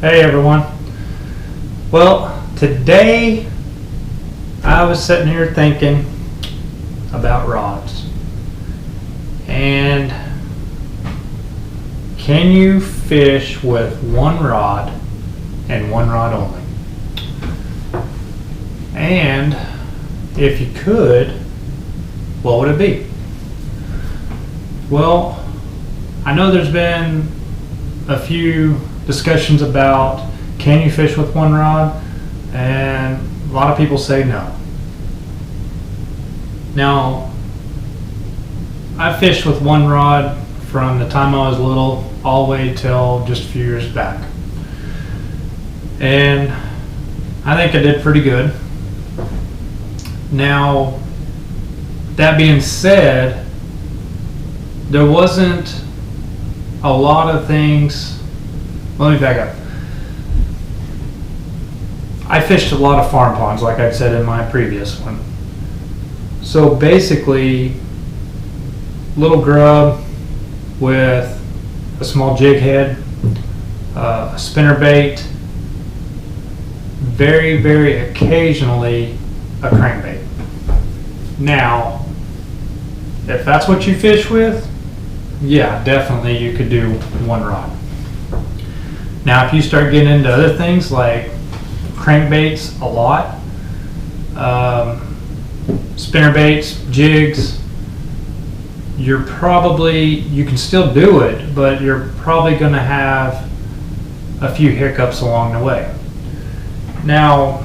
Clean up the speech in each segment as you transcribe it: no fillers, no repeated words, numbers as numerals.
Hey everyone. Well, today I was sitting here thinking about rods. And can you fish with one rod and one rod only? And if you could, what would it be? Well, I know there's been a few discussions about can you fish with one rod, and a lot of people say no. Now, I fished with one rod from the time I was little all the way till just a few years back, and I think I did pretty good. Now, that being said, there wasn't a lot of things. Let me back up. I fished a lot of farm ponds, like I said in my previous one. So basically, little grub with a small jig head, a spinner bait, very, very occasionally a crankbait. Now, if that's what you fish with, yeah, definitely you could do one rod. Now, if you start getting into other things like crankbaits a lot, spinner baits, jigs, you can still do it, but you're probably going to have a few hiccups along the way. Now,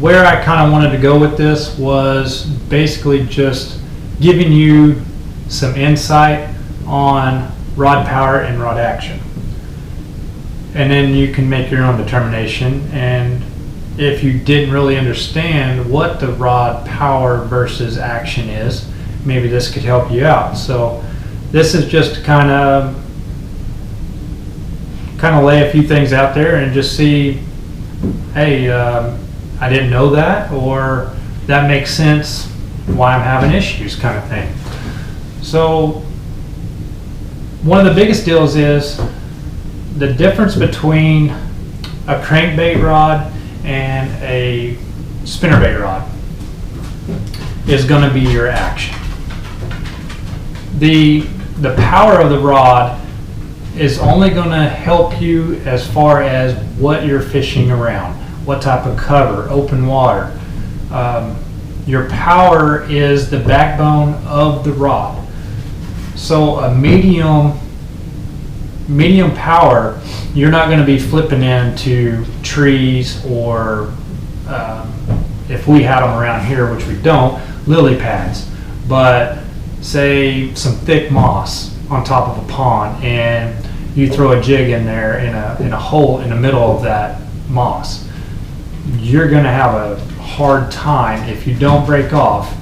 where I kind of wanted to go with this was basically just giving you some insight on rod power and rod action, and then you can make your own determination. And if you didn't really understand what the rod power versus action is, maybe this could help you out. So this is just to kind of lay a few things out there and just see, hey, I didn't know that, or that makes sense why I'm having issues, kind of thing. So one of the biggest deals is the difference between a crankbait rod and a spinnerbait rod is going to be your action. The power of the rod is only going to help you as far as what you're fishing around, what type of cover, open water. Your power is the backbone of the rod. So a medium power, you're not going to be flipping into trees or if we had them around here, which we don't, lily pads, but say some thick moss on top of a pond, and you throw a jig in there in a hole in the middle of that moss. You're going to have a hard time, if you don't break off,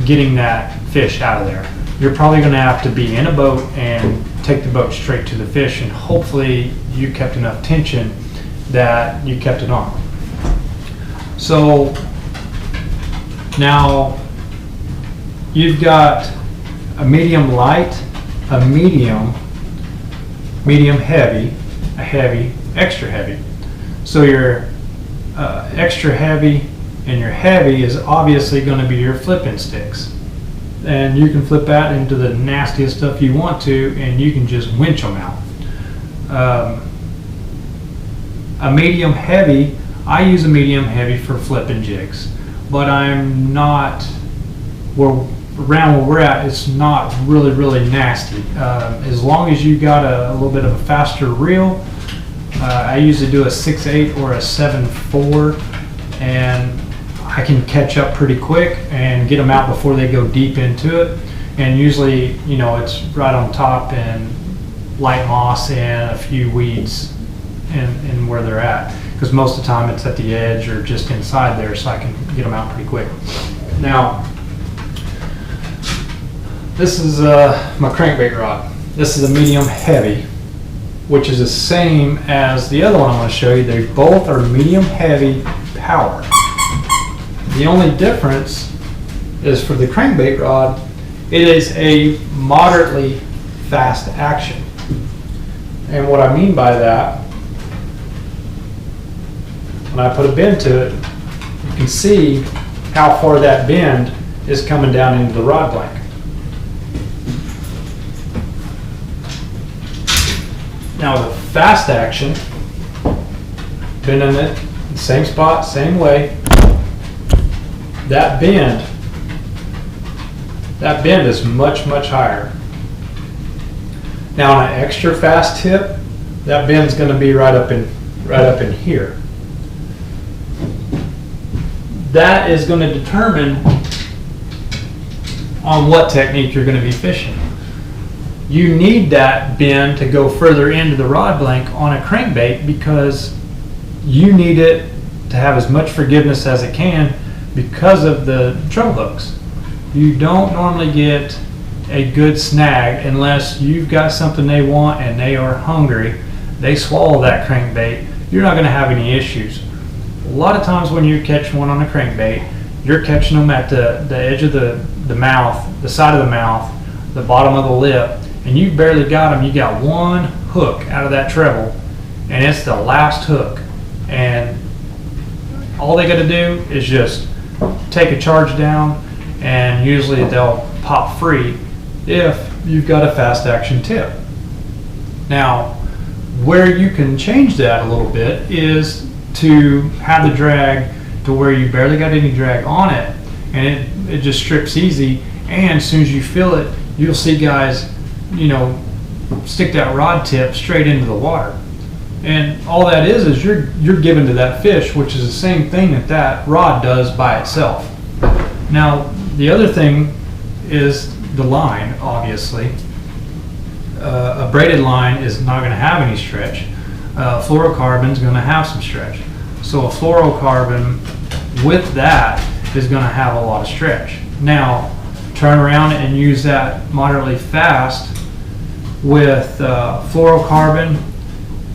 getting that fish out of there. You're probably going to have to be in a boat and take the boat straight to the fish, and hopefully you kept enough tension that you kept it on. So now you've got a medium light, a medium heavy, a heavy, extra heavy. So your extra heavy and your heavy is obviously going to be your flipping sticks. And you can flip that into the nastiest stuff you want to, and you can just winch them out. A medium heavy, I use a medium heavy for flipping jigs, but I'm not, around where we're at, it's not really nasty. As long as you got a little bit of a faster reel, I usually do a 6.8 or a 7.4, and I can catch up pretty quick and get them out before they go deep into it. And usually, it's right on top and light moss and a few weeds in where they're at, because most of the time it's at the edge or just inside there, so I can get them out pretty quick. Now, this is my crankbait rod. This is a medium heavy, which is the same as the other one I'm going to show you. They both are medium heavy power. The only difference is for the crankbait rod, it is a moderately fast action. And what I mean by that, when I put a bend to it, you can see how far that bend is coming down into the rod blank. Now the fast action, bending it, same spot, same way, that bend is much, much higher. Now on an extra fast tip, that bend's going to be right up in here. That is going to determine on what technique you're going to be fishing. You need that bend to go further into the rod blank on a crankbait because you need it to have as much forgiveness as it can because of the treble hooks. You don't normally get a good snag unless you've got something they want and they are hungry. They swallow that crankbait. You're not going to have any issues. A lot of times when you catch one on a crankbait, you're catching them at the edge of the mouth, the side of the mouth, the bottom of the lip, and you barely got them. You got one hook out of that treble, and it's the last hook. And all they got to do is just take a charge down, and usually they'll pop free if you've got a fast action tip. Now, where you can change that a little bit is to have the drag to where you barely got any drag on it, and it just strips easy. And as soon as you feel it, you'll see guys, stick that rod tip straight into the water. And all that is you're giving to that fish, which is the same thing that rod does by itself. Now, the other thing is the line, obviously. A braided line is not going to have any stretch. Fluorocarbon is going to have some stretch. So a fluorocarbon with that is going to have a lot of stretch. Now, turn around and use that moderately fast with fluorocarbon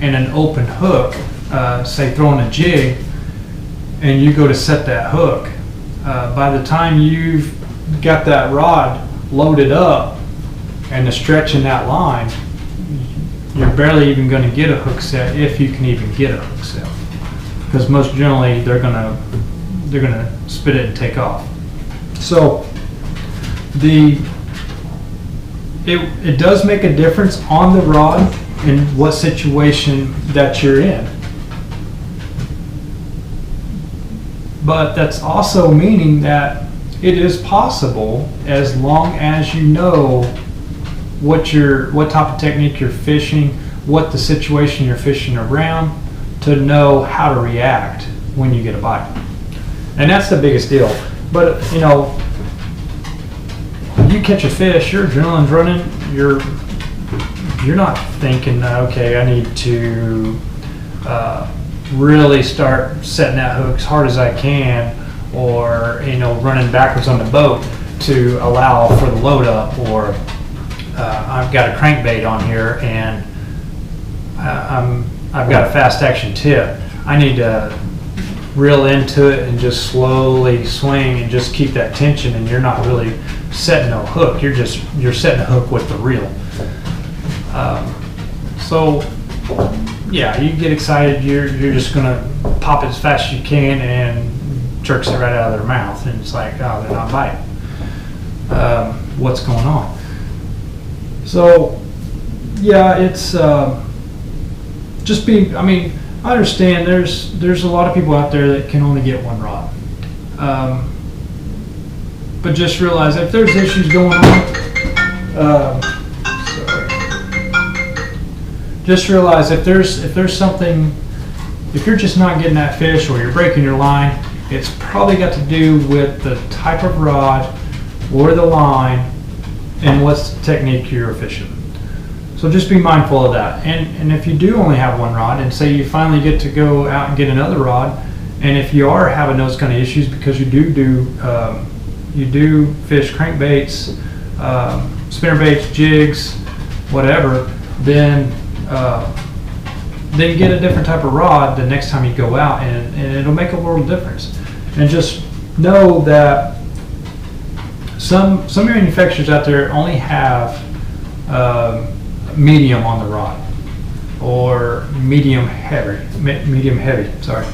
and an open hook, say throwing a jig, and you go to set that hook. By the time you've got that rod loaded up and the stretch in that line, you're barely even going to get a hook set, if you can even get a hook set, because most generally they're gonna spit it and take off. So it does make a difference on the rod in what situation that you're in. But that's also meaning that it is possible, as long as you know what type of technique you're fishing, what the situation you're fishing around, to know how to react when you get a bite. And that's the biggest deal. But you catch a fish, your adrenaline's running, you're not thinking, okay, I need to really start setting that hook as hard as I can, or running backwards on the boat to allow for the load up, or I've got a crankbait on here and I've got a fast action tip. I need to reel into it and just slowly swing and just keep that tension, and you're not really setting a hook. You're setting a hook with the reel. So yeah, you get excited. You're just gonna pop it as fast as you can and jerks it right out of their mouth, and it's like, oh, they're not biting. What's going on? So yeah, it's I understand there's a lot of people out there that can only get one rod. But just realize if there's issues going on, just realize if there's something, if you're just not getting that fish or you're breaking your line, it's probably got to do with the type of rod or the line and what's the technique you're fishing. So just be mindful of that. And if you do only have one rod, and say you finally get to go out and get another rod, and if you are having those kind of issues because you do fish crankbaits, spinnerbaits, jigs, whatever, then get a different type of rod the next time you go out, and it'll make a world of difference. And just know that some manufacturers out there only have medium on the rod. or medium heavy. Sorry.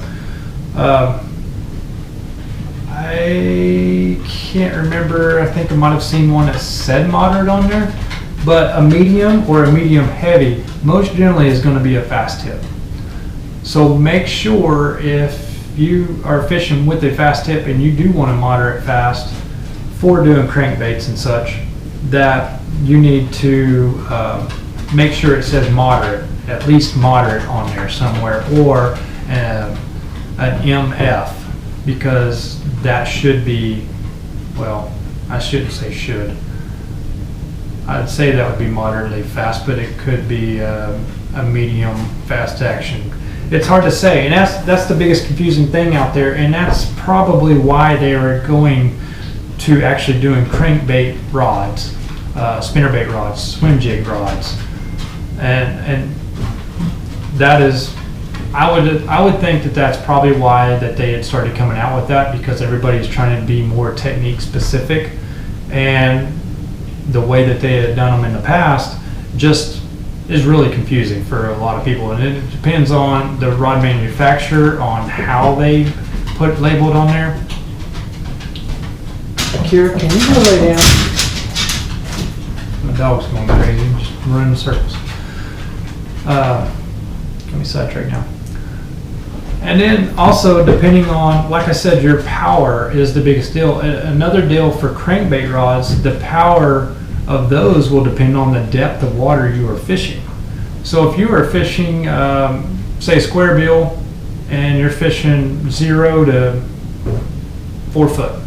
I can't remember. I think I might have seen one that said moderate on there, but a medium or a medium heavy most generally is going to be a fast tip. So make sure if you are fishing with a fast tip and you do want to moderate fast for doing crankbaits and such, that you need to make sure it says moderate, at least moderate on there somewhere, or an MF, because that should be, well, I shouldn't say should. I'd say that would be moderately fast, but it could be a medium fast action. It's hard to say, and that's the biggest confusing thing out there, and that's probably why they are going to actually doing crankbait rods, spinnerbait rods, swim jig rods, and that is, I would think that that's probably why that they had started coming out with that, because everybody's trying to be more technique specific, and the way that they had done them in the past just is really confusing for a lot of people, and it depends on the rod manufacturer on how they put labeled on there. Kira, can you go lay down? My dog's going crazy, just running in circles. Let me sidetrack now. And then also, depending on, like I said, your power is the biggest deal. Another deal for crankbait rods, the power of those will depend on the depth of water you are fishing. So if you are fishing, say square bill, and you're fishing 0 to 4 foot,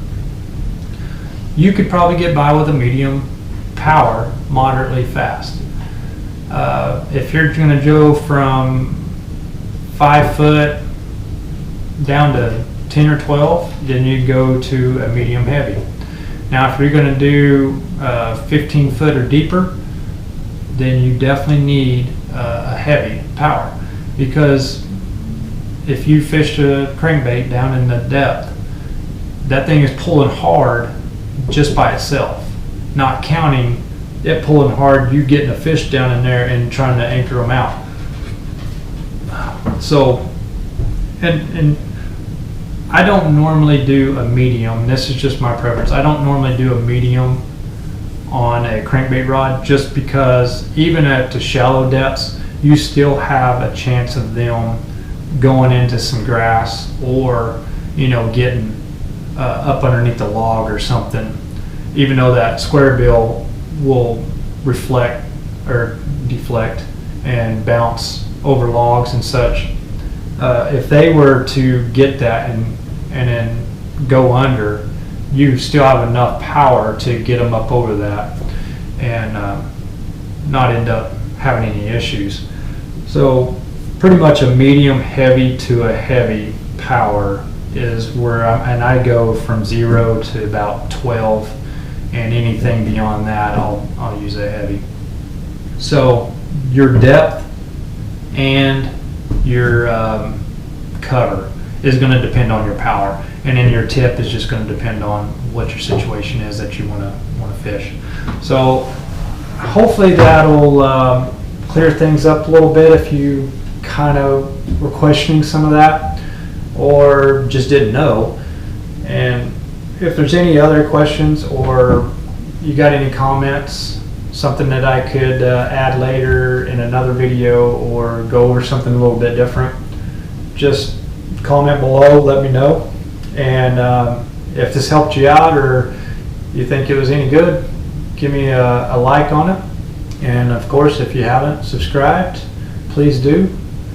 you could probably get by with a medium power, moderately fast. If you're going to go from 5 foot down to 10 or 12, then you go to a medium heavy. Now if you're going to do 15 foot or deeper, then you definitely need a heavy power, because if you fish a crankbait down in the depth, that thing is pulling hard just by itself, not counting it pulling hard, you getting a fish down in there and trying to anchor them out. So, and I don't normally do a medium. This is just my preference. I don't normally do a medium on a crankbait rod, just because even at the shallow depths, you still have a chance of them going into some grass, or getting up underneath the log or something. Even though that square bill will reflect or deflect and bounce over logs and such, if they were to get that and then go under, you still have enough power to get them up over that and not end up having any issues. So pretty much a medium heavy to a heavy power is where I go from 0 to about 12, and anything beyond that I'll use a heavy. So your depth and your cover is going to depend on your power, and then your tip is just going to depend on what your situation is that you want to fish. So hopefully that'll clear things up a little bit if you kind of were questioning some of that or just didn't know. And if there's any other questions, or you got any comments, something that I could add later in another video, or go over something a little bit different, just comment below, let me know. And if this helped you out, or you think it was any good, give me a like on it. And of course, if you haven't subscribed, please do.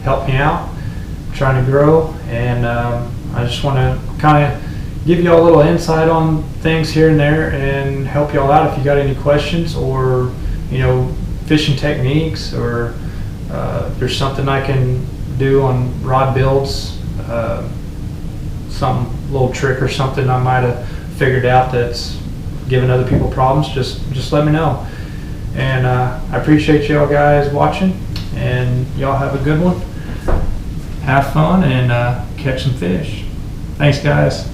Help me out. I'm trying to grow, and I just want to kind of give you all a little insight on things here and there, and help you all out if you got any questions, or fishing techniques, or if there's something I can do on rod builds, some little trick or something I might have figured out that's giving other people problems, just let me know. And I appreciate y'all guys watching, and y'all have a good one. Have fun and catch some fish. Thanks, guys.